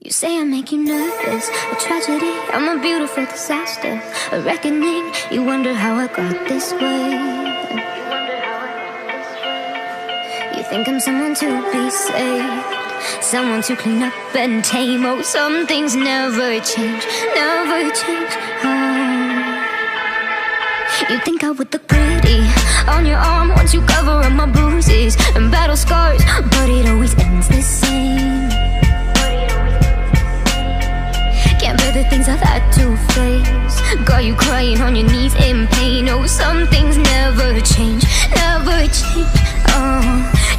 You say I make you nervous, a tragedy, I'm a beautiful disaster, a reckoning, you wonder how I got this way. You think I'm someone to be saved, someone to clean up and tame. Oh, some things never change, never change. Oh. You think I would look pretty on your arm once you cover up my bruises and battle scars, but it always ends the same. Can't bear the things I've had to face, got you crying on your knees in pain. Oh, some things never change, never change. Oh,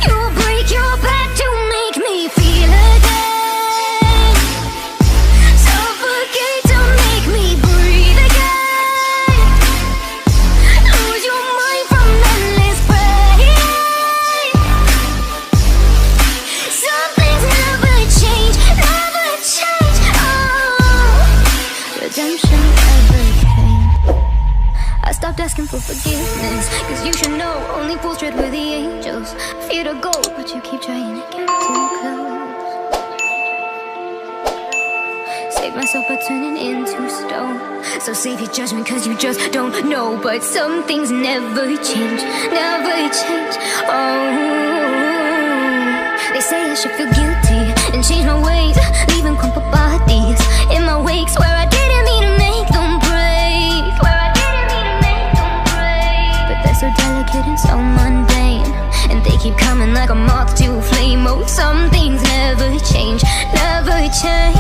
you break your back to make me feel again, suffocate to make me breathe again, lose your mind from endless pain. Some things never change, never change. Redemption never came. I stopped asking for forgiveness, cause you should know only fools tread with the angels. Fear to go, but you keep trying to get too close. Save myself by turning into stone, so save your judgment cause you just don't know. But some things never change, never change. Oh, they say I should feel guilty and change my ways, leaving crumpled bodies in my wake. Swear I didn't mean to make them break, swear I didn't mean to make them break. But they're so delicate and so mundane, and they keep coming like a moth to a flame. Oh, some things never change, never change.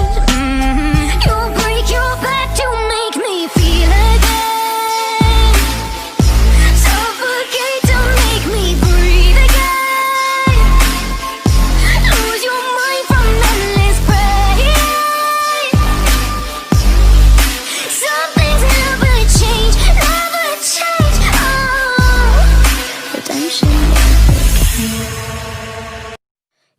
You break your back to make me feel again, suffocate to make me breathe again, lose your mind from endless pain. Some things never change, never change. Oh, redemption never came.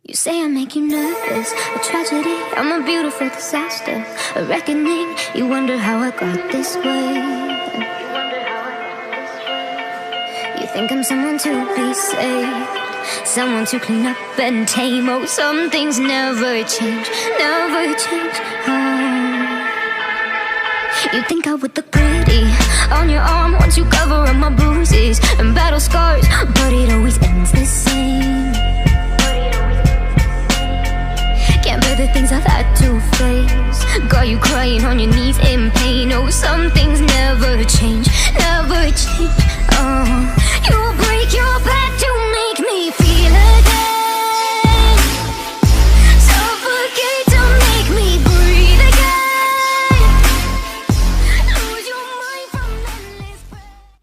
You say I make you nervous, a tragedy, I'm a beautiful disaster, a reckoning, you wonder how I got this way. You think I'm someone to be saved, someone to clean up and tame. Oh, some things never change, never change. Oh. You think I would look pretty on your arm once you cover up my bruises and battle scars, but it always ends the same. Can't bear the things I've had to face, got you crying on your knees in pain. Oh, some things never change, never change.